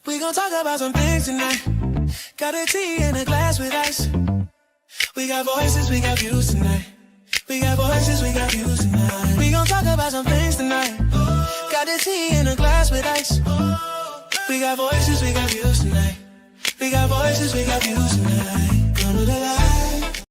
We gon' talk about some things tonight. Got a tea in a glass with ice. We got voices, we got views tonight. We got voices, we got views tonight. We gon' talk about some things tonight. Got a tea in a glass with ice. We got voices, we got views tonight. We got voices, we got views tonight. Come to the light.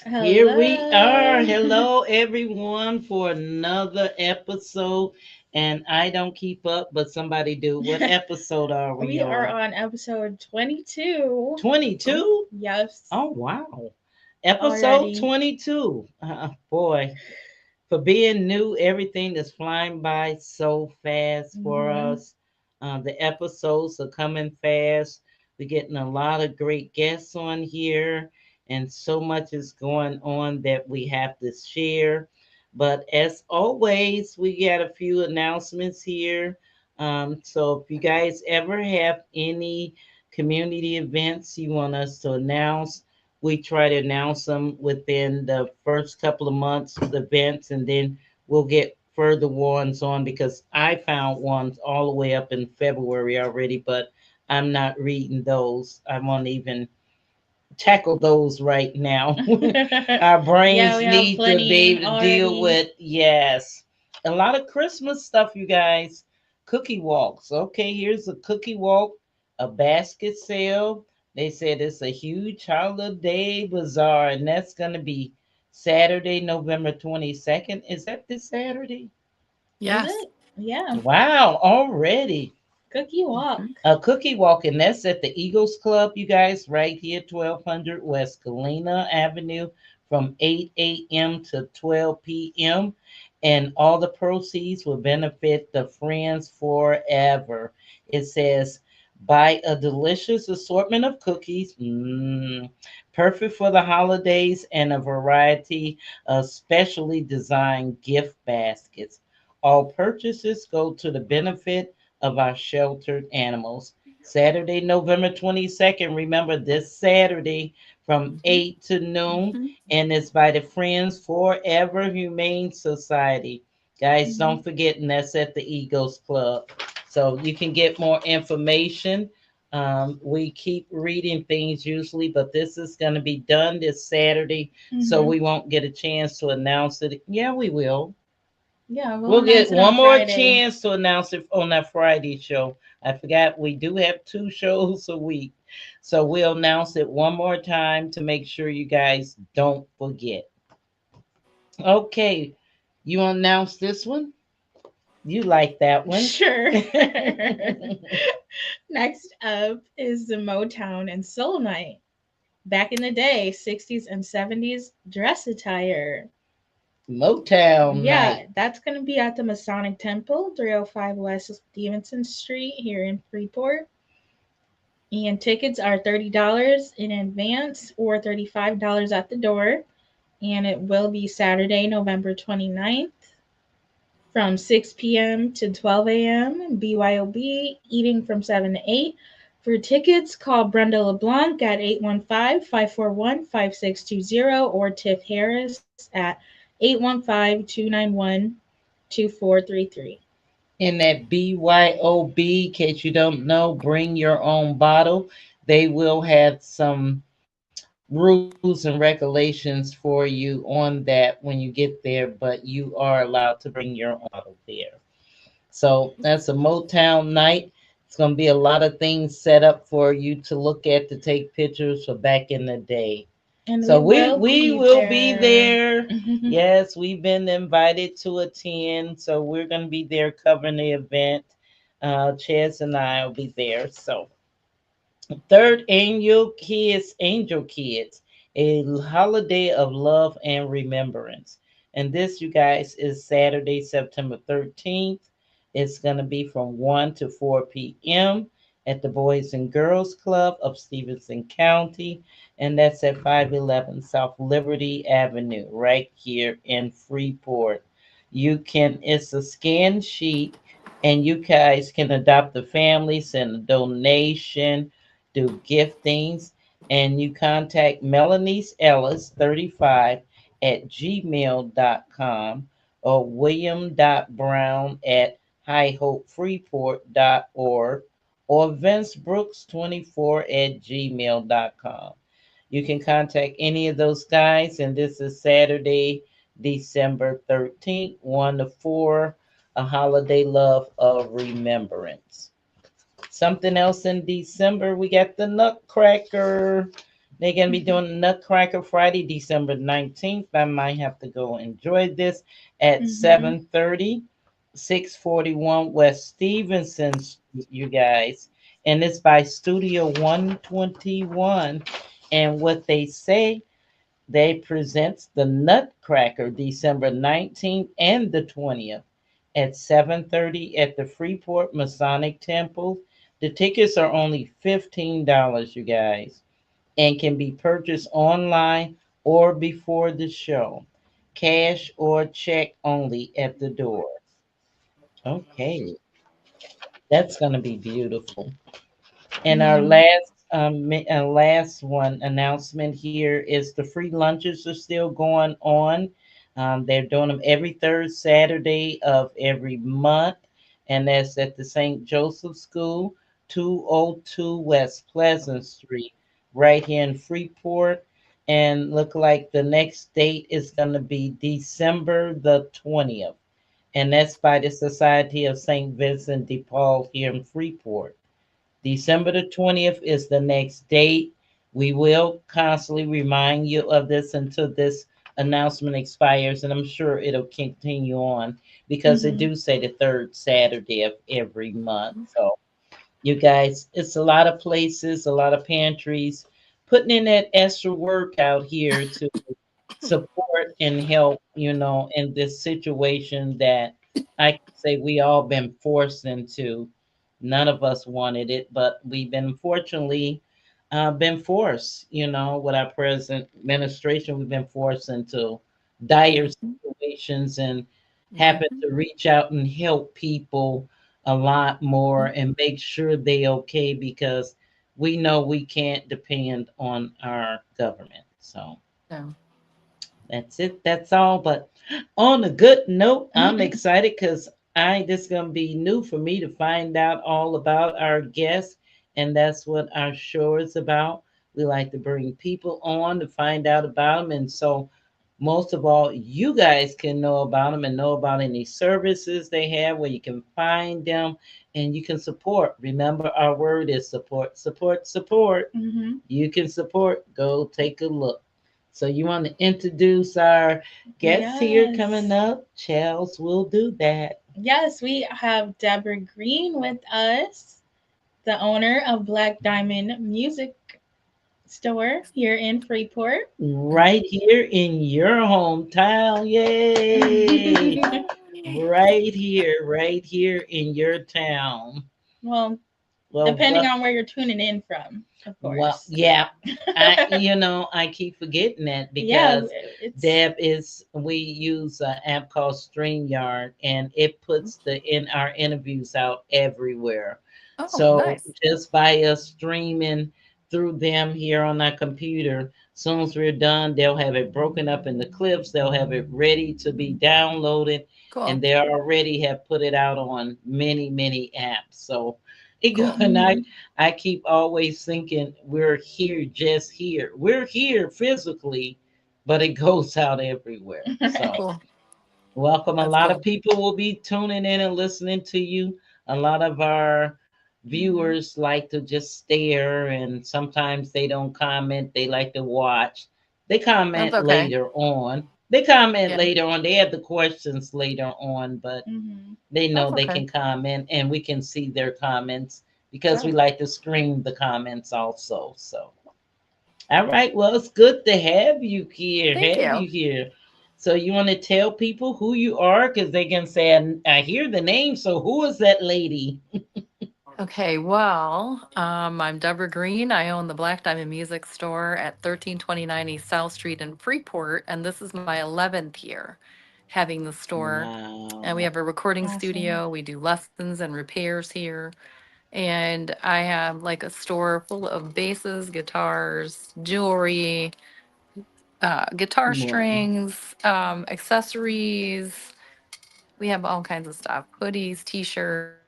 Here we are. Hello. Hello, everyone, for another episode. And I don't keep up, but somebody do. What episode are we We are on? on episode 22. 22? Yes, Oh, wow. Episode already. 22. Boy, for being new, everything is flying by so fast for Hmm. us. The episodes are coming fast. We're getting a lot of great guests on here, and so much is going on that we have to share. But as always, we got a few announcements here. So if you guys ever have any community events you want us to announce, we try to announce them within the first couple of months of the events, and then we'll get further ones on because I found ones all the way up in February already, but I'm not reading those. I won't even tackle those right now. Our Yeah, brains we have need to be plenty able to deal already. with, yes, a lot of Christmas stuff, you guys. Cookie walks. Okay, here's a cookie walk, a basket sale. They said it's a huge holiday bazaar, and that's going to be Saturday, November 22nd. Is that this Saturday? Is Yes. it? Yeah. Wow, already. Cookie walk. Mhm. A cookie walk, and that's at the Eagles Club, you guys, right here, 1200 West Galena Avenue from 8 a.m. to 12 p.m. And all the proceeds will benefit the Friends Forever. It says, buy a delicious assortment of cookies, perfect for the holidays, and a variety of specially designed gift baskets. All purchases go to the benefit of our sheltered animals. Saturday, November 22nd. Remember this Saturday from Mhm. 8 to noon, Mhm. and it's by the Friends Forever Humane Society. Guys, Hmm. don't forget, and that's at the Eagles Club. So you can get more information. We keep reading things usually, but this is going to be done this Saturday, so Hmm. we won't get a chance to announce it. Yeah, we will. Yeah, we'll We'll get announce it one on more Friday. chance to announce it on that Friday show. I forgot we do have two shows a week. So we'll announce it one more time to make sure you guys don't forget. Okay, you want to announce this one? You like that one. Sure. Next up is the Motown and Soul Night. Back in the day, 60s and 70s dress attire. Motown Yeah, night. that's going to be at the Masonic Temple, 305 West Stevenson Street here in Freeport. And tickets are $30 in advance or $35 at the door. And it will be Saturday, November 29th from 6 p.m. to 12 a.m. BYOB, eating from 7 to 8. For tickets, call Brenda LeBlanc at 815-541-5620 or Tiff Harris at 815-291-2433. In that BYOB, in case you don't know, bring your own bottle. They will have some rules and regulations for you on that when you get there, but you are allowed to bring your own bottle there. So that's a Motown night. It's going to be a lot of things set up for you to look at to take pictures for back in the day. And So we we will we be will be there. there. Yes, we've been invited to attend, so we're going to be there covering the event. Chaz and I will be there. So third annual Kids Angel Kids, a holiday of love and remembrance. And this, you guys, is Saturday, September 13th. It's going to be from 1 to 4 p.m. at the Boys and Girls Club of Stevenson County. And that's at 511 South Liberty Avenue, right here in Freeport. It's a scan sheet, and you guys can adopt the family, send a donation, do giftings, and you contact Melanie's Ellis 35 at gmail.com, or william.brown at highhopefreeport.org or vincebrooks24 at gmail.com. You can contact any of those guys, and this is Saturday, December 13th, 1 to 4, a holiday love of remembrance. Something else in December, we got the Nutcracker. They're going to be doing Nutcracker Friday, December 19th. I might have to go enjoy this at Mm-hmm. 7:30, 641 West Stevenson Street, you guys. And it's by Studio 121. And what they say, they presents the Nutcracker December 19th and the 20th at 7:30 at the Freeport Masonic Temple. The tickets are only $15, you guys, and can be purchased online or before the show. Cash or check only at the door. Okay, that's going to be beautiful. And our Yeah. last one announcement here is the free lunches are still going on. They're doing them every third Saturday of every month, and that's at the St. Joseph School, 202 West Pleasant Street, right here in Freeport. And look like the next date is going to be December the 20th, and that's by the Society of St. Vincent de Paul here in Freeport. December the 20th is the next date. We will constantly remind you of this until this announcement expires, and I'm sure it'll continue on because they Mm-hmm. do say the third Saturday of every month. So, you guys, it's a lot of places, a lot of pantries putting in that extra work out here to support and help, in this situation that I can say we all been forced into. None of us wanted it, but we've been fortunately been forced, with our present administration, we've been forced into dire Mhm. situations and happen Mhm. to reach out and help people a lot more Mhm. and make sure they okay because we know we can't depend on our government. So No. that's it. That's all. But on a good note, I'm excited because this is gonna be new for me to find out all about our guests, and that's what our show is about. We like to bring people on to find out about them, and so most of all, you guys can know about them and know about any services they have, where you can find them, and you can support. Remember, our word is support, support, support. Mm-hmm. You can support. Go take a look. So you want to introduce our guests here coming Yes. up? Charles will do that. Yes, we have Debra Green with us, the owner of Black Diamond Music Store here in Freeport. Right here in your hometown. Yay! Yay. Right here in your town. Well, Well, depending what? on where you're tuning in from, of Well, course. yeah. I keep forgetting that Yeah, because it's Deb is we use an app called StreamYard, and it puts the in our interviews out everywhere. Oh, So nice. just by us streaming through them here on our computer, soon as we're done, they'll have it broken up into clips. They'll have it ready to be downloaded, and Cool. they already have put it out on many, many apps. So it go Cool. and hmm I keep always thinking we're here, just here. We're here physically, but it goes out everywhere. So, right. Cool. welcome. A That's lot of cool. people will be tuning in and listening to you. A lot of our hmm viewers like to just stare, and sometimes they don't comment. They like to watch. They That's comment okay. later on. They comment Yeah. later on. They have the questions later on, but hmm they know That's they okay. can comment and we can see their comments because we Sure. like to screen the comments also. So, all right. Well, it's good to have you here. Thank Have you you. here. So, you want to tell people who you are because they can say, I hear the name. So, who is that lady? Okay, well, I'm Deborah Green. I own the Black Diamond Music Store at 1329 East South Street in Freeport, and this is my 11th year having the store. And we Wow. have a recording Awesome. studio. We do lessons and repairs here. And I have like a store full of basses, guitars, jewelry, guitar Wow. strings, accessories, We have all kinds of stuff, hoodies, t-shirts,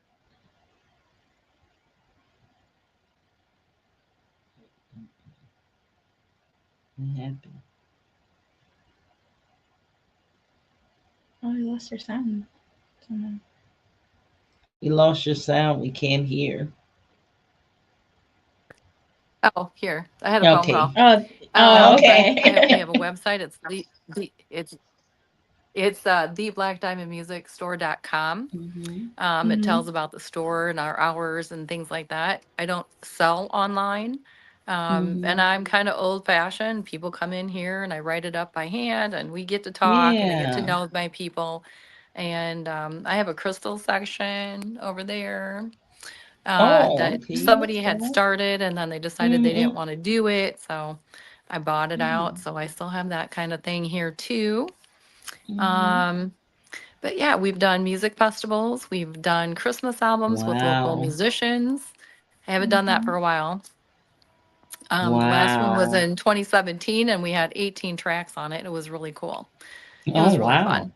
What happened? Oh, I lost your sound. Somehow. You lost your sound. We can't hear. oh, here, I had a phone Okay. call. Oh, oh, But Okay. we okay. have a website. It's theblackdiamondmusicstore.com. Hmm. It tells Mhm. about the store and our hours and things like that. I don't sell online. And Hmm. I'm kind of old fashioned. People come in here and I write it up by hand and we get to talk and I get to Yeah. know my people. And I have a crystal section over there Oh, that okay. somebody That's had good. started and then they decided they didn't Hmm. want to do it. So I bought it out. Hmm. So I still have that kind of thing here too. Hmm. Um, but yeah, we've done music festivals, we've done Christmas albums with local Wow. musicians. I haven't done that for Mhm. a while. The last one was Wow. in 2017 and we had 18 tracks on it. It was really cool. It Oh, was really wow. fun.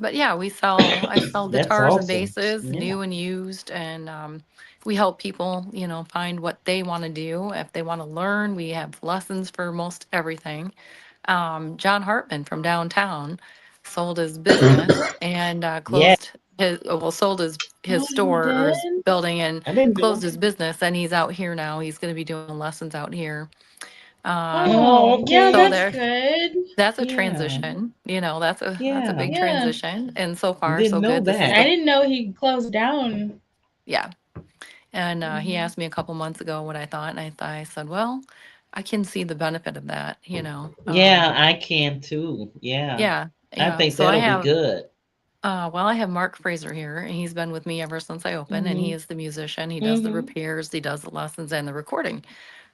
But yeah, I sell That's guitars and awesome. basses, Yeah. new and used, and we help people, find what they want to do. If they want to learn, we have lessons for most everything. John Hartman from downtown sold his business and Yeah. closed his, well, sold his Oh, you store or did? his building and I didn't closed know. his business. And he's out here now. He's going to be doing lessons out here. Oh, Oh, yeah, So okay. that's there, good. that's a Yeah. transition. That's a Yeah. big Yeah. transition. And so far, Didn't so know good. This is I that. the didn't know he closed down. yeah. And he Mhm. asked me a couple months ago what I thought, and I said, well, I can see the benefit of that. Yeah, I can too. Yeah. Yeah, I yeah. think So I that'll be have good. well, I have Mark Fraser here, and he's been with me ever since I opened, and he Hmm. is the musician. He does the Hmm. repairs, he does the lessons and the recording.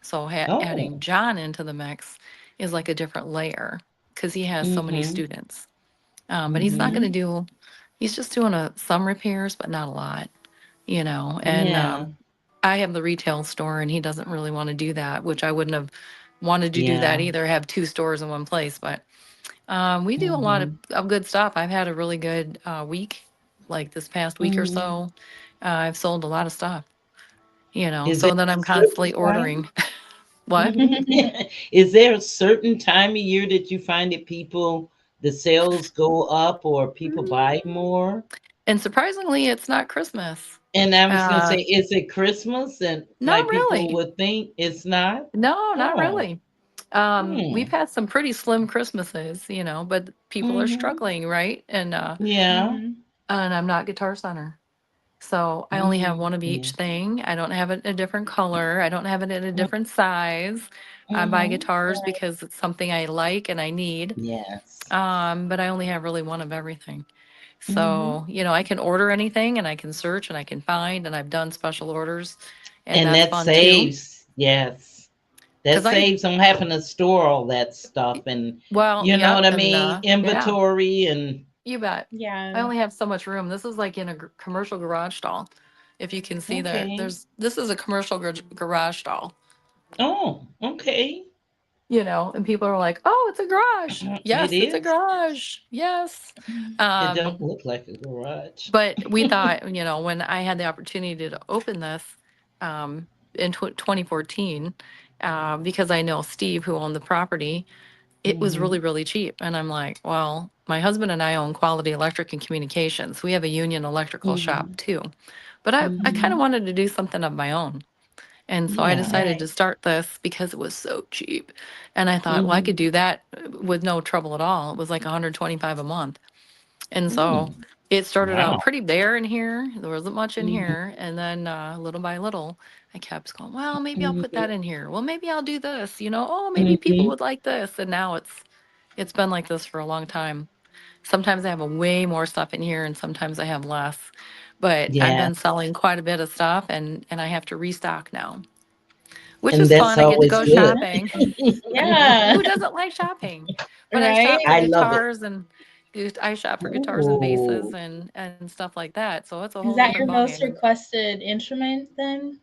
So Oh. adding John into the mix is like a different layer because he has so many Hmm. students. But he's not going to Hmm. do. He's just doing some repairs, but not a lot. And Yeah. I have the retail store, and he doesn't really want to do that, which I wouldn't have wanted to do that Yeah. either. Have two stores in one place, but we do a lot Hmm. of good stuff. I've had a really good week, like this past week or Hmm. so. I've sold a lot of stuff, Is there so then a I'm certain constantly time? ordering. What? Is there a certain time of year that you find that the sales go up or people buy Mm, more? And surprisingly, it's not Christmas. And I was gonna Uh, say, is it Christmas? And not like people really. would think it's not? No, not Oh. really. We've Hmm. had some pretty slim Christmases, but people are Hmm. struggling, right? Yeah. Mhm. And I'm not Guitar Center. So I only have Mm. one of each Yeah. thing. I don't have it a different color. I don't have it in a different size. I buy Mm-hmm. guitars Right. because it's something I like and I need. Yes. But I only have really one of everything. Hmm. So, I can order anything and I can search and I can find and I've done special orders and And that's that fun too. saves, yes. That Cause I, saves on having to store all that stuff and well, you know yep. what I And, mean? yeah, Inventory and you bet. I Yeah. only have so much room. This is like in a commercial garage stall. If you can see that okay. this is a commercial garage stall. Oh, okay. And people are like, "Oh, it's a garage." It Yes, it's a is. garage. Yes. Mhm. It don't Um, look like a garage. but we thought, when I had the opportunity to open this in 2014, because I know Steve, who owned the property, it was Hmm. really, really cheap. And I'm like, well, my husband and I own Quality Electric and Communications. We have a union electrical shop Hmm. too. But I kind of Hmm. wanted to do something of my own. And so I Yeah. decided to Right. start this because it was so cheap. And I thought, well, I Hmm. could do that with no trouble at all. It was like 125 a month. And so it started out Wow. pretty bare in here. There wasn't much in Hmm. here. And then little by little, I kept going, well, maybe I'll put Hmm. that in here. Well, maybe I'll do this, oh, maybe people Hmm. would like this. And now it's been like this for a long time. Sometimes I have a way more stuff in here and sometimes I have less. But I've Yeah. been selling quite a bit of stuff and I have to restock now, which And is that's fun. I get to always go good. shopping. Yeah. Who doesn't like shopping? But I shop Right. for I love it. guitars and I shop for guitars and basses Oh. and stuff like that. So it's a whole Is that different your most ballgame. requested instrument then?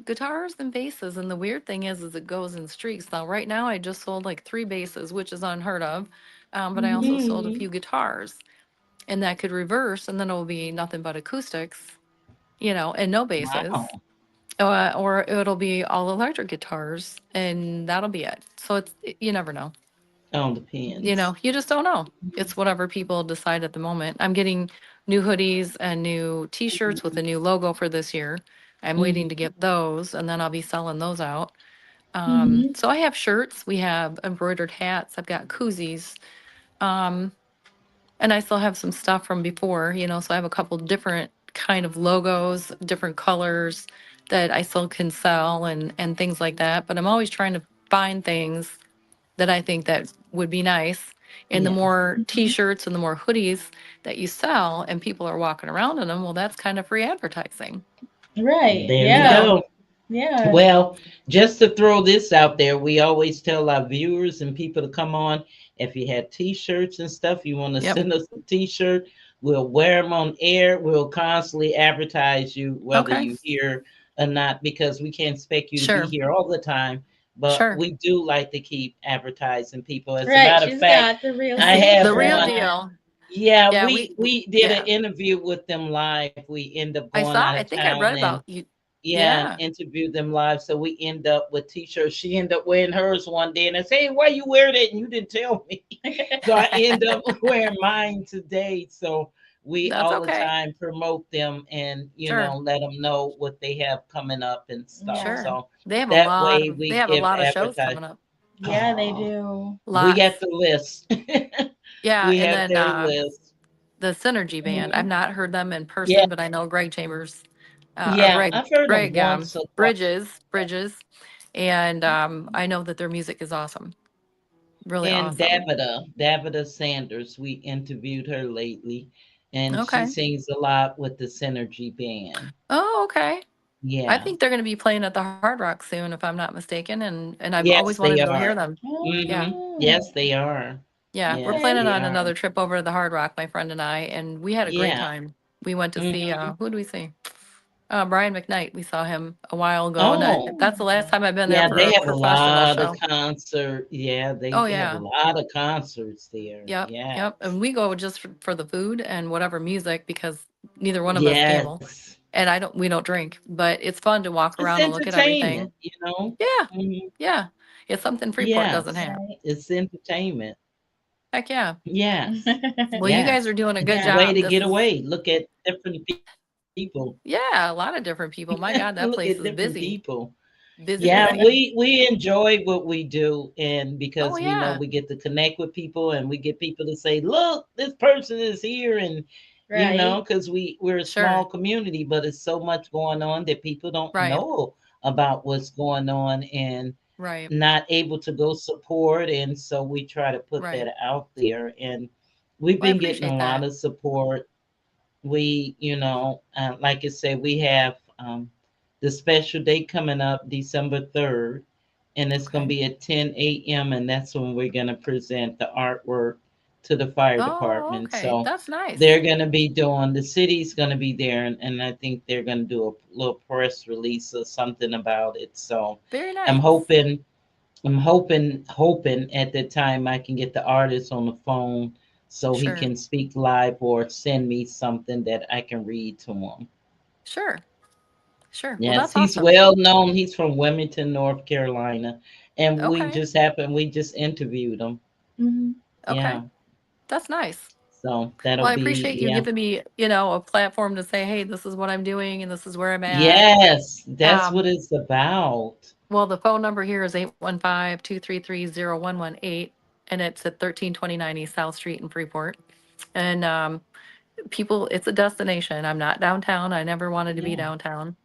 Guitars and basses, and the weird thing is it goes in streaks. Now, right now, I just sold like three basses, which is unheard of, but I also Mhm. sold a Hmm. few guitars. and that could reverse, and then it will be nothing but acoustics, and no basses. Wow. Or it'll be all electric guitars, and that'll be it. So you never know. All depends. You just don't know. Mhm. It's whatever people decide at the moment. I'm getting new hoodies and new T-shirts with a new logo for this year. I'm waiting to Mhm. get those, and then I'll be selling those out. Mhm. So I have shirts. We have embroidered hats. I've got koozies. Um, and I still have some stuff from before, so I have a couple different kind of logos, different colors that I still can sell and things like that. But I'm always trying to find things that I think that would be nice. And the Yeah. more Mhm. t-shirts and the more hoodies that you sell and people are walking around in them, well, that's kind of free advertising. Right. There you Yeah. So, go. Yeah. Well, just to throw this out there, we always tell our viewers and people to come on. If you have T-shirts and stuff, you want to yep. send us a T-shirt, we'll wear them on air. We'll constantly advertise you, whether Okay. you hear or not, because we can't expect you to be Sure. here all the time. But Sure. we do like to keep advertising people. As a Right. matter of She's fact, got the real I have The real secret. one. deal. Yeah, Yeah, we did an yeah. interview with them live. We end up I going saw, out I of think I town read and about you. yeah, and Yeah. interviewed them live. So we end up with t-shirts. She ended up wearing hers one day, and I say, "Hey, why you wear that?" And you didn't tell me. So I end up wearing mine today. So we That's all the okay. time promote them and Sure. let them know what they have coming up and stuff. Yeah. Sure. So that way They we have a give lot of shows advertise. coming up. Yeah, they Oh, do. we got Lots. the list. Yeah, We and have then their list. the Synergy Band. I've Mhm. not heard them in Yeah, person, but I know Greg Chambers, or yeah, I've heard them once or twice. Bridges, and I know that their music is awesome, really And awesome. Davida Sanders, we interviewed her lately, and she Okay. sings a lot with the Synergy Band. Oh, okay. I Yeah. think they're going to be playing at the Hard Rock soon, if I'm not mistaken, and I've always Yes, wanted they to go are. hear them. Yeah. Yes, Oh, they are. Yeah, we're Yes, okay. planning they on are. another trip over to the Hard Rock, my friend and I, and we had a great Yeah. time. We went to see hmm who did we see? Brian McKnight. We saw him a while ago, and Oh, that's the last Oh. time I've been there yeah, for they a have a professional lot of show. concert. Yeah, Oh they have a yeah, lot of concerts there. yep, yep. Yes. And we go just for the food and whatever music because neither one of us gamble, Yes. and we don't drink. But it's fun to walk It's around and look at everything. entertainment. Yeah, Hmm. yeah. It's something Freeport doesn't Yes. have. Right. It's entertainment. Heck yeah. Yes. Well, you guys Yes. are doing a good It's a Yeah. way job. to This get is away. Look at different people. Yeah, a lot of different people. My God, that Look place at is different busy, people. busy, Yeah, busy. we enjoy what we do, and Oh because we know yeah, we get to connect with people, and we get people to say, "Look, this person is here," and Right. because we're a small sure, community, but it's so much going on that people don't right, know about what's going on, and right, not able to go support, and so we try to put right. that out there, and we've Well, I been getting a appreciate lot that. of support. We, like I said, we have the special day coming up December 3rd, and it's going to Okay. be at 10 a.m., and that's when we're going to present the artwork to the fire Oh, department. okay. So That's nice. they're going to be doing, the city's going to be there, and I think they're going to do a little press release or something about it. So Very I'm nice. hoping hoping at that time I can get the artist on the phone so he Sure, can speak live or send me something that I can read to him. sure, sure. Well, Yes, that's he's awesome. well known. He's from Wilmington, North Carolina, and Okay, we just interviewed him. Mhm. okay. Yeah, That's nice. so Well, that'll I be appreciate you yeah. giving me, a platform to say, hey, this is what I'm doing and this is where I'm at. Yes, that's what Um, it's about. well, the phone number here is 815-233-0118, and it's at 1329 East South Street in Freeport. And people, it's a destination. I'm not downtown. I never wanted to be Yeah, downtown.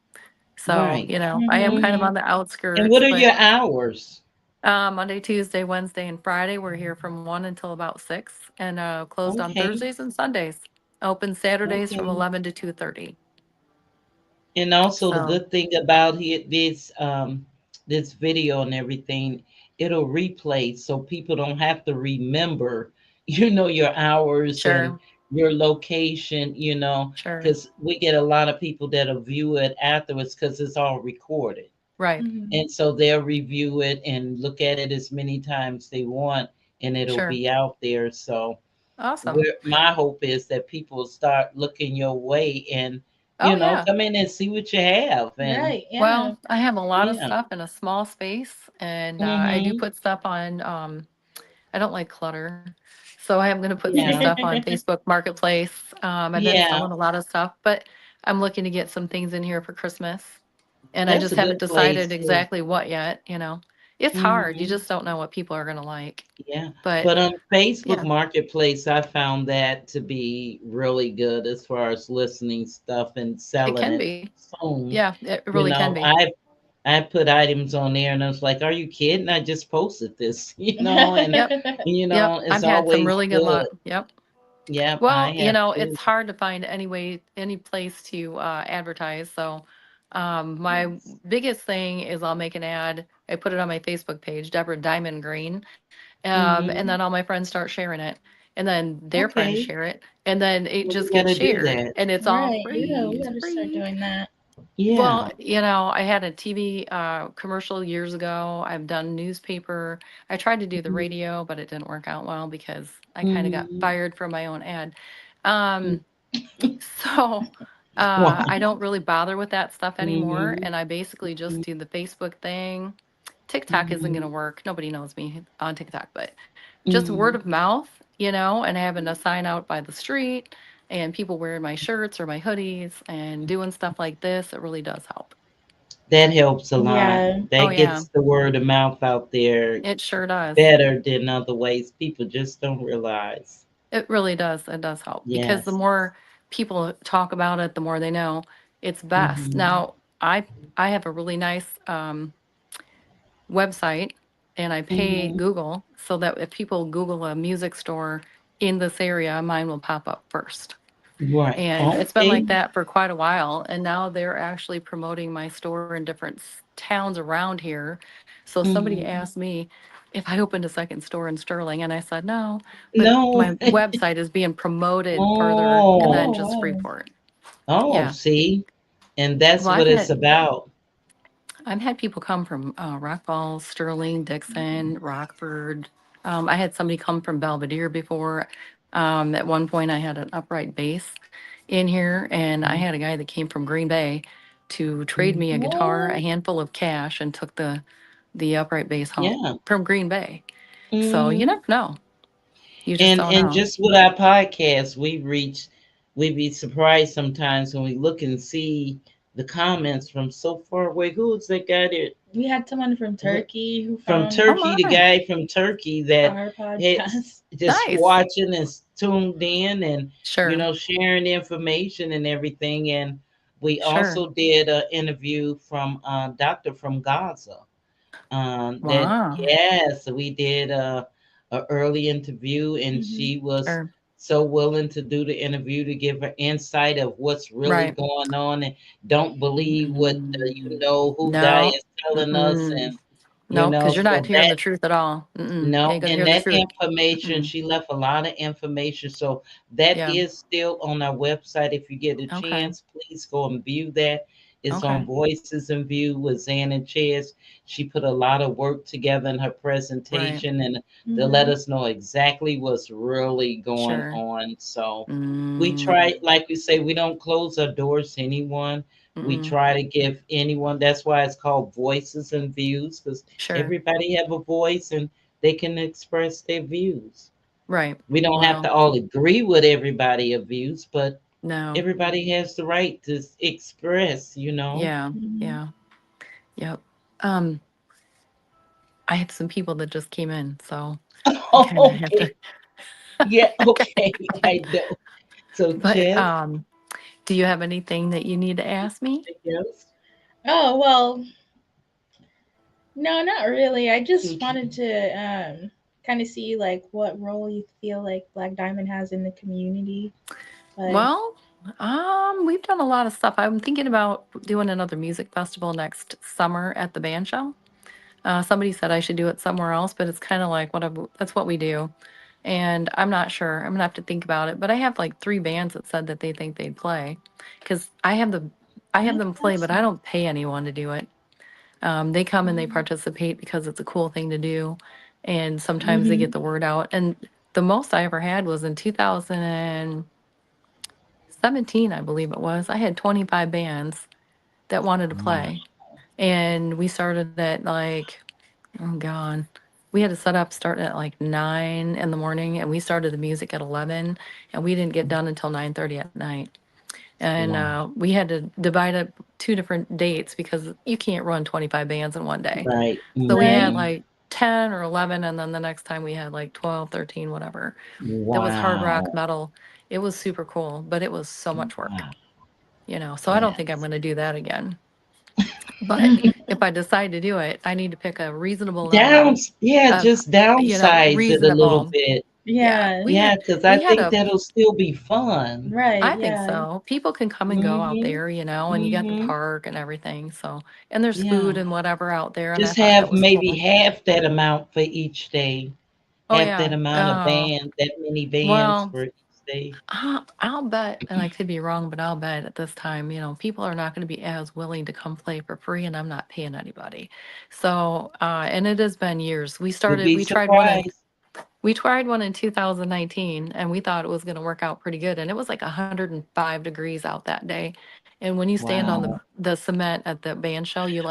So, right. I am kind of Mhm. Hmm. on the And what outskirts, are but your hours? Monday, Tuesday, Wednesday, and Friday, we're here from 1 until about 6, and closed on Okay, Thursdays and Sundays. Open Saturdays from okay. 11 to 2:30. And also the So, good thing about here, this video and everything, it'll replay so people don't have to remember, your hours and sure, your location, sure. because we get a lot of people that'll view it afterwards because it's all recorded. Right, Mhm. And so they'll review it and look at it as many times they want, and it'll sure. be out there. So Awesome. where my hope is that people start looking your way and, Oh yeah. come in and see what you have. And Right. Yeah. Well, I have a lot of yeah. stuff in a small space, and I do Mm-hmm. put stuff on. I don't like clutter, so I am going to put some Yeah. stuff on Facebook Marketplace. I've been Yeah. selling a lot of stuff, but I'm looking to get some things in here for Christmas, and I That's just a haven't good place decided to. exactly what yet. It's hard. You Mm-hmm. just don't know what people are going to like. Yeah. But But on Facebook yeah, Marketplace, I found that to be really good as far as listening stuff and it selling can it be. soon. Yeah, it really can be. I put items on there and I was like, "Are you kidding? I just posted this," and Yep. Yep. it's I've had some always really good good. luck. Yep. Yep, I Well, have it's too. hard to find any place to advertise. So, my biggest thing is I'll make an ad. I put it on my Facebook page, Debra Diamond Green, and then Hmm. all my friends start sharing it, and then their friends Okay, share it, and then it well, we just got gets to do shared, that. and it's all Right. Yeah. free. We It's got to start free. doing that. Well, Yeah. I had a TV commercial years ago. I've done newspaper. I tried to do the Hmm. radio, but it didn't work out well because I kind of got Hmm. fired from my own ad. Um, so I Why? don't really bother with that stuff anymore. Hmm. And I basically just do the Facebook thing. TikTok isn't going to Hmm. work. Nobody knows me on TikTok, but just word Hmm. of mouth, and having a sign out by the street and people wearing my shirts or my hoodies and doing stuff like this, it really does help. That helps a lot. Yeah. Oh, That yeah, gets the word of mouth out there it sure does. better than other ways. People just don't realize. It really does. It does help because the Yes. more people talk about it, the more they know it's best. Hmm. Now, I have a really nice website and I pay Hmm. Google so that if people Google a music store in this area, mine will pop up first. Right. And it's been like Okay. that for quite a while. And now they're actually promoting my store in different towns around here. So somebody Hmm. asked me if I opened a second store in Sterling, and I said no, but No. my website is being promoted further than Oh. Oh, just wow. Freeport. Oh, Yeah. see? And that's Well, what it's about. I've had people come from Rock Falls, Sterling, Dixon, Rockford. I had somebody come from Belvedere before. At one point, I had an upright bass in here, and I had a guy that came from Green Bay to trade me a guitar, a What? handful of cash, and took the upright bass home Yeah. from Green Bay. So you Hmm. never know. You just And don't know. just with our podcast, we'd be surprised sometimes when we look and see the comments from so far away. Who was that guy that We had someone from Turkey who from found Oh Turkey, the my, guy from Turkey that our it's podcast. just nice. watching and tuned in and Sure, sharing information and everything. And we sure. also did an interview from a doctor from Gaza. That Wow. yes, we did a early interview, and Hmm. she was Sure. so willing to do the interview to give her insight of what's really Right. going on, and don't believe what who guy No. is telling us, Mm-mm. and No, because you're not so hearing that the truth at all. Mm-mm. You no, ain't gonna and hear the that truth. information, Mm-mm. she left a lot of information. So that Yeah. is still on our website. If you get a Okay. chance, please go and view that. It's on Okay. Voices and View with Zan and Chaz. She put a lot of work together in her Right. presentation and to let Hmm. us know exactly what's really going Sure. on. So we Mm. try, like we say, we don't close our doors to anyone. We Mm-mm. try to give anyone, that's why it's called Voices and Views, because Sure. everybody have a voice and they can express their views. Right. We don't have to Well, all agree with everybody's views, but no. everybody has the right to express. Yeah. Hmm. Yeah. Yep. Um, I have some people that just came in, so I kind of have to. Okay. Yeah, Okay. okay. I know. So, But Chess, do you have anything that you need to ask me? anything else? Oh, well, no, not really. I just wanted Okay. to kind of see like what role you feel like Black Diamond has in the community. Like, Well, we've done a lot of stuff. I'm thinking about doing another music festival next summer at the band shell. Somebody said I should do it somewhere else, but it's kind of like that's what we do. And I'm not sure. I'm gonna have to think about it. But I have like three bands that said that they think they'd play, because I have that's them play, but I awesome. don't pay anyone to do it. They come and they Mm-hmm. participate because it's a cool thing to do, and sometimes they get Mm-hmm. the word out. And the most I ever had was in 2017, I believe it was. I had 25 bands that wanted to Wow. play. And we started at like, oh God, we had to set up starting at like 9 in the morning, and we started the music at 11, and we didn't get done until 9:30 at night. And Wow. we had to divide up two different dates because you can't run 25 bands in one day. Right. So we had Right. Mm-hmm. like 10 or 11, and then the next time we had like 12, 13, whatever. That was hard rock Wow. metal. It was super cool, but it was so much work, Wow. So I don't think I'm Yes. going to do that again. But if I decide to do it, I need to pick a reasonable Down, number yeah, of, just downsize it a little reasonable. bit. Yeah, Yes. Yeah, because I we had think a that'll still be fun. Right. I think Yeah. so. People can come and go out Mm-hmm. there, and you got the Mm-hmm. park and everything. So, and there's food Yeah. and whatever out there, and I Just thought that have was maybe cool. half that amount for each day. Oh Half that yeah. amount of band, that many bands Well, for each day. I'll bet, and I could be wrong, but I'll bet at this time, people are not going to be as willing to come play for free, and I'm not paying anybody. So, and it has been years. You'd be We tried one in surprised. 2019, and we thought it was going to work out pretty good. And it was like 105 degrees out that day. And when you stand on Wow. the cement at the band shell, you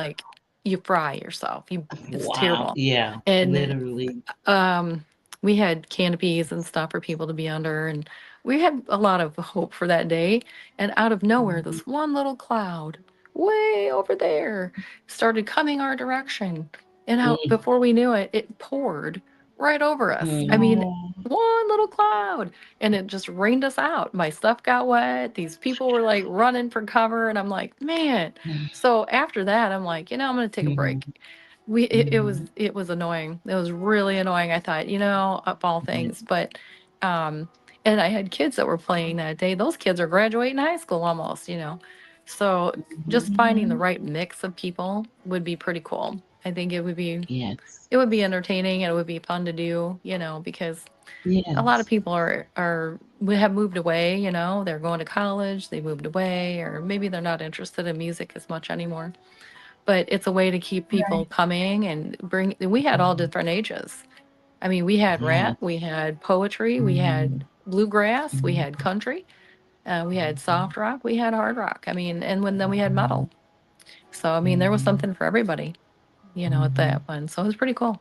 fry yourself. It's Wow. terrible. Yeah. And Literally. um, we had canopies and stuff for people to be under, and we had a lot of hope for that day. And out of nowhere, Mhm. this one little cloud, way over there, started coming our direction. And out Mm, before we knew it, it poured right over us. I mm, mean, Oh. one little cloud, and it just rained us out. My stuff got wet. These people were like running for cover, and I'm like, man. So after that, I'm like, I'm going to take a mhm, break. It was mhm. annoying. It was really annoying. I thought, of all Yeah. things, but um and I had kids that were playing that day. Those kids are graduating high school almost. So Mhm. just finding the Mhm. right mix of people would be pretty cool. I think Yes. it would be entertaining, and it would be fun to do, because a lot of Yes. people are we have moved away. They're going to college, they moved away, or maybe they're not interested in music as much anymore, but it's a way to keep people Right. coming and we had all Mhm. different ages. I mean, we had Yes. rap, we had poetry, we had bluegrass, we had country, we had soft rock, we had hard rock. I mean, then we had metal. So, I mean, there was something for everybody, at that one. So it was pretty cool.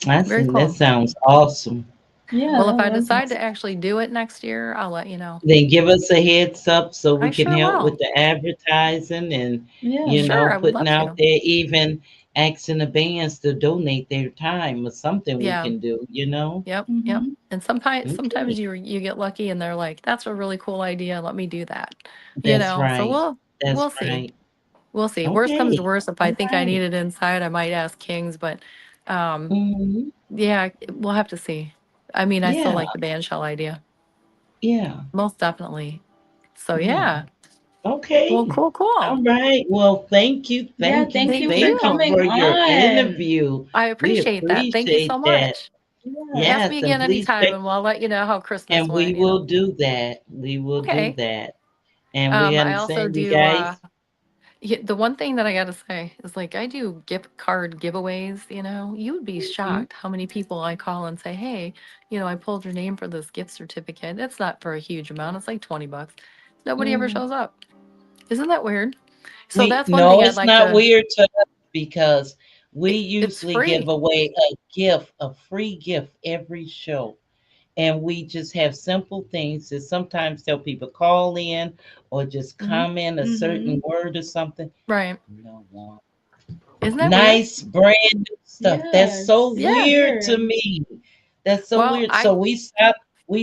I Very think that cool. sounds awesome. Yeah, Well, if that I was decide to awesome. actually do it next year, I'll let you know. Then give us a heads up so we I can sure help with will. the advertising and, Yeah. Sure, I would putting love out to. there, even asking the bands to donate their time or something we Yeah. can do. Yep, yep. Mhm. And sometimes Okay. you get lucky and they're like, "That's a really cool idea. Let me do that." That's So right. we'll That's see. right. We'll see. Worst comes to Okay. worst, if I All think I right. need it inside, I might ask Kings, but um Hmm. yeah, we'll have to see. I mean, I still Yeah. like the band shell idea. Yeah. Most definitely. So Yeah. yeah. Well, Okay. cool, cool. All right. Well, thank you. Yeah, Thank you. thank you Thank for Thank you you. coming for your on. interview. I We appreciate that. Thank you so appreciate that. much. Ask Yes. me Yes. And again please anytime check, and we'll let you know how Christmas and we went. will do that. We will do Okay. that. And we I also understand you do guys. yeah, the one thing that I gotta say is like I do gift card giveaways. You would be Mhm. shocked how many people I call and say, "Hey, I pulled your name for this gift certificate. It's not for a huge amount. It's like 20 bucks." Nobody ever Mhm. shows up. Isn't that weird? So We that's one no, thing I'd it's like not to weird to us because we it's usually give free. away a gift, a free gift every show. And we just have simple things to sometimes tell people call in or just Hmm. comment a certain Mhm. word or something. Right. No one. Isn't that weird? Nice brand new stuff. That's so Yes, for Yeah. weird to sure. me. That's so Well, weird. So we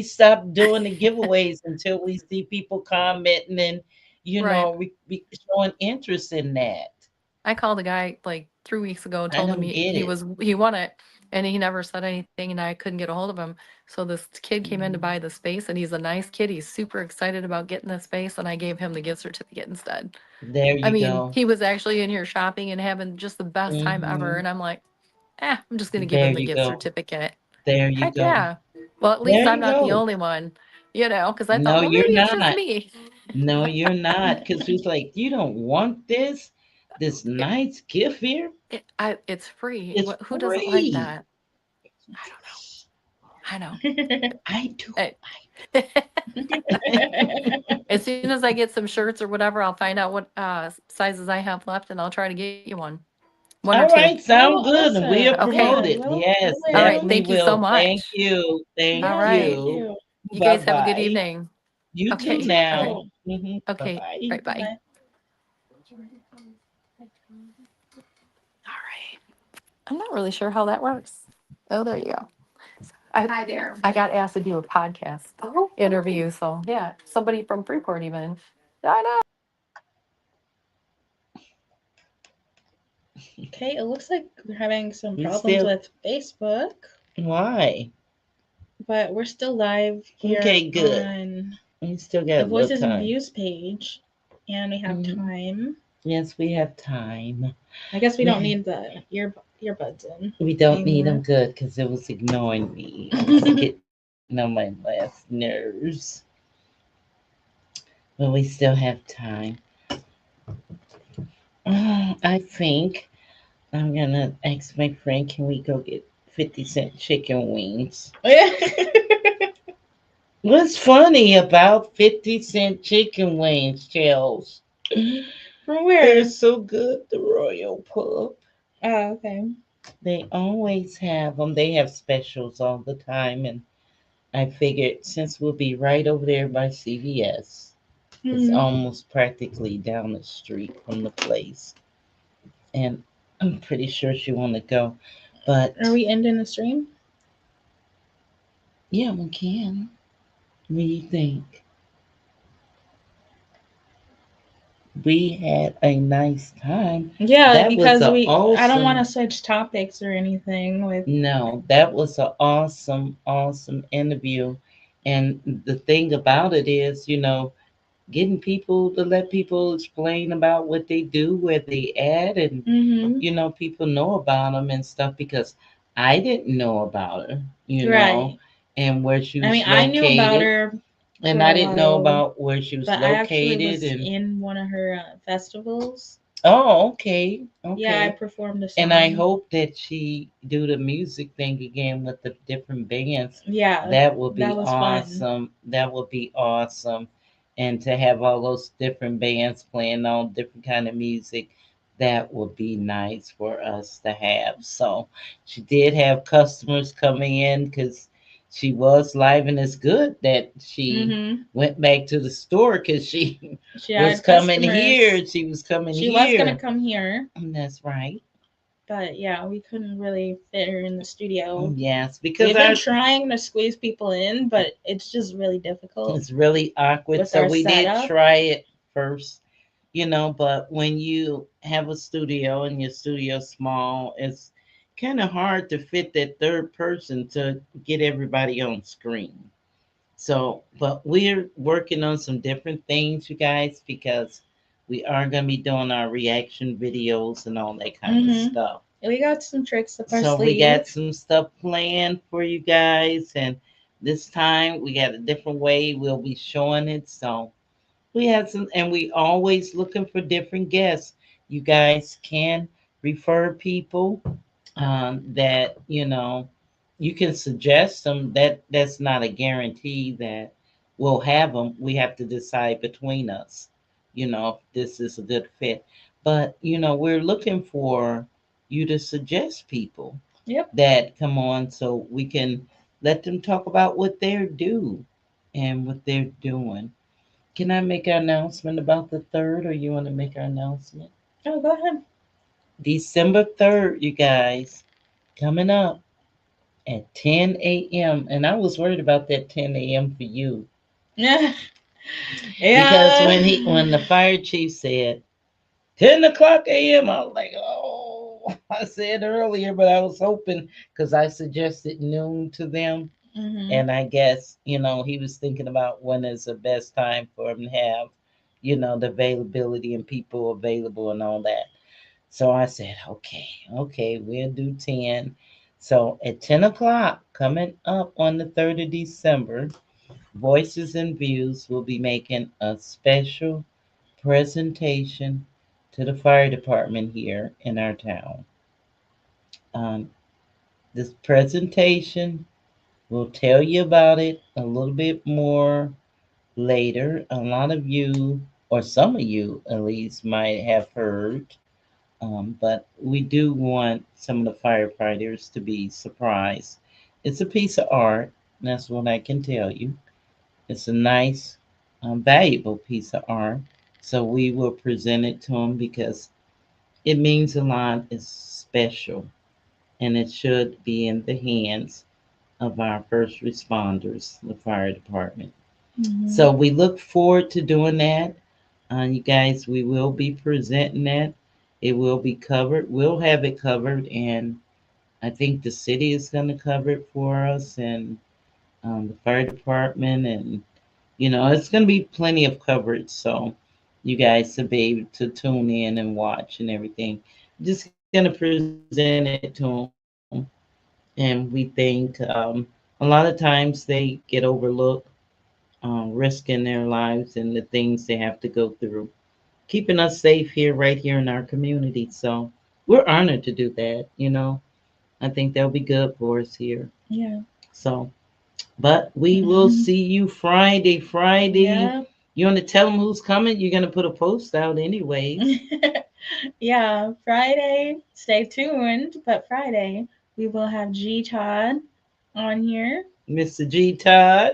stopped doing the giveaways until we see people commenting and right. we showing interest in that. I called a guy like 3 weeks ago, I told him don't get it. he won it, and he never said anything, and I couldn't get a hold of him. So this kid came in to Mm. buy the space, and he's a nice kid. He's super excited about getting the space, and I gave him the gift certificate instead. There I you mean, go. he was actually in here shopping and having just the best time ever, Hmm. and I'm like, I'm just gonna give There him the you gift go. certificate. There you Heck go. yeah. Well, at least There I'm you not the go. only one, because I thought, No, well, you're maybe it's just not. me. No, you're not. Because he's like, you don't want this It, nice gift here? it's free. It's Who doesn't like free. that? I don't know. I know. I do. Eh, As soon as I get some shirts or whatever, I'll find out what sizes I have left, and I'll try to get you one or All two. right, sound Oh, good. And we'll awesome. Okay. promote Yeah, it. Yes, we'll All wear right. 'em. definitely Thank you so will. Thank much. you. Thank All Yeah, thank right. you. you. You Bye guys have a good bye. evening. You You too Okay. All right. now. too. Bye Okay. bye. Right. Bye. Bye. All right. I'm not really sure how that works. Oh, there you go. Hi there. I got asked to do a podcast interview. So, yeah, somebody from Freeport even. I know. Okay, it looks like we're having some We problems still, with Facebook, why? but we're still live here Okay, good. on We still the got a little Voices and time. Views page, and we have Mhm. time. Yes, we have time. I guess we don't We, need the earbuds in we don't need them anymore. good because it was ignoring me. It was getting on my last nerves. But we still have time. I think I'm gonna ask my friend, can we go get 50-cent chicken wings? What's funny about 50-cent chicken wings, Chels? From They're where? so good, the Royal Pub. Oh, okay. They always have them. They have specials all the time. And I figured since we'll be right over there by CVS, it's Hmm. almost practically down the street from the place. And I'm pretty sure she want to go. Are But we ending the stream? yeah, we can. What do you think? We had a nice time. Yeah, That was because a I don't want to awesome. switch topics or anything with. No, that was an awesome, awesome interview. And the thing about it is, getting people to let people explain about what they do, where they at, and Hmm. people know about them and stuff because I didn't know about her, Right. and where she I mean, was I knew about located, her and for I a didn't know while, about where she was but I actually located, was and in one of her festivals. oh, okay, Yeah, I okay. performed a And I song. hope that she do the music thing again with the different bands. Yeah, That would that be was fun. awesome. That would be awesome. And to have all those different bands playing all different kind of music, that would be nice for us to have. So she did have customers coming in because she was live, and it's good that she Hmm. went back to the store because she She was had coming customers. here. She was coming She was gonna here. come here, And that's right. but yeah, we couldn't really fit her in the studio. Yes, because We've been our trying to squeeze people in, but it's just really difficult it's really awkward. with So our we did setup. try it first, but when you have a studio and your studio's small, it's kind of hard to fit that third person to get everybody on screen. So, but we're working on some different things, you guys, because we are going to be doing our reaction videos and all that kind of Hmm. stuff. We got some tricks up our So we sleeve. got some stuff planned for you guys, and this time we got a different way we'll be showing it. So we had some, and we always looking for different guests. You guys can refer people that you can suggest them. That's not a guarantee that we'll have them. We have to decide between us, if this is a good fit. But we're looking for you to suggest people Yep. that come on so we can let them talk about what they're do and what they're doing. Can I make an announcement about the third, or you want to make an announcement? Oh, go ahead. December 3rd, you guys, coming up at 10 a.m. And I was worried about that 10 a.m. for you Yeah. because Yeah. when the fire chief said 10 o'clock a.m., I was like, oh, I said earlier, but I was hoping because I suggested noon to them. Hmm. And I guess, he was thinking about when is the best time for him to have, the availability and people available and all that. So I said, okay, we'll do 10. So at 10 o'clock, coming up on the 3rd of December, Voices and Views will be making a special presentation to the fire department here in our town. Um, this presentation We'll tell you about it a little bit more later. A lot of you, or some of you at least, might have heard. But we do want some of the firefighters to be surprised. It's a piece of art. That's what I can tell you. It's a nice, valuable piece of art. So we will present it to them because it means a lot. It's special, and it should be in the hands of our first responders, the fire department. Mm-hmm. So we look forward to doing that. You guys, we will be presenting that. It will be covered. We'll have it covered, and I think the city is going to cover it for us, and the fire department, and it's going to be plenty of coverage. So you guys to be able to tune in and watch and everything. Just going to present it to them, and we think a lot of times they get overlooked, risking their lives and the things they have to go through, keeping us safe here, right here in our community. So we're honored to do that. I think that'll be good for us here. Yeah. So, but we will see you Friday. Friday. Yeah. You want to tell them who's coming? You're going to put a post out anyways. Yeah, Friday. Stay tuned. But Friday, we will have G Todd on here. Mr. G. Todd.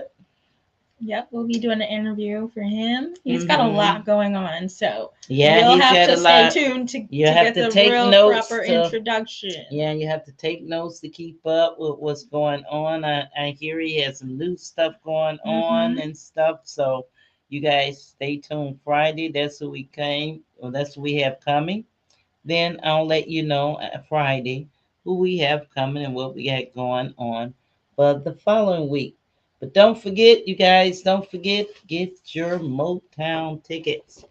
Yep, we'll be doing an interview for him. He's got a lot going on, so yeah, you'll he's have got to a stay lot. tuned to You have get to the take real notes proper to- introduction. Yeah, you have to take notes to keep up with what's going on. I hear he has some new stuff going on and stuff. So you guys stay tuned. Friday, that's who we came. Well, that's who we have coming. Then I'll let you know Friday who we have coming and what we got going on for the following week. But don't forget, you guys, don't forget, get your Motown tickets.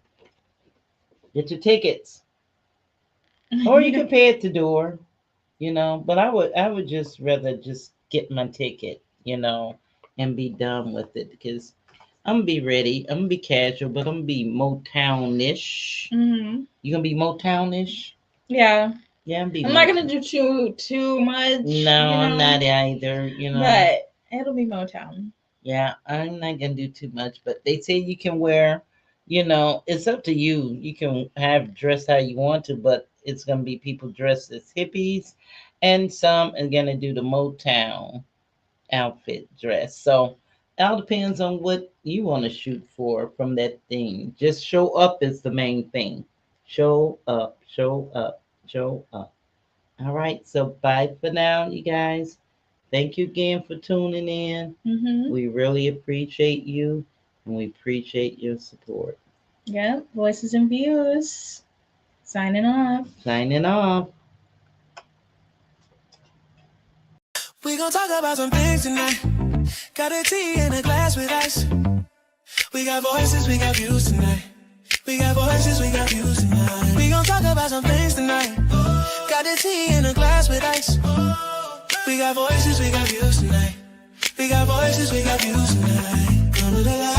Get your tickets. Or you can pay at the door. But I would just rather just get my ticket, and be done with it because I'm gonna be ready. I'm gonna be casual, but I'm gonna be Motownish. Mm-hmm. You gonna be Motownish? Yeah. Yeah, I'm not gonna do too much. No, I'm not either. But it'll be Motown. Yeah, I'm not gonna do too much. But they say you can wear. It's up to you. You can have dress how you want to, but it's gonna be people dressed as hippies, and some are gonna do the Motown outfit dress. So it all depends on what you want to shoot for from that thing. Just show up is the main thing. Show up, show up, show up. All right. So bye for now, you guys. Thank you again for tuning in. Mm-hmm. We really appreciate you, and we appreciate your support. Yeah, Voices and Views. Signing off. Signing off. We gon' talk about some things tonight. Got a tea in a glass with ice. We got voices, we got views tonight. We got voices, we got views tonight. We gon' talk about some things tonight. Got a tea in a glass with ice. We got voices, we got views tonight. We got voices, we got views tonight. Come to the light.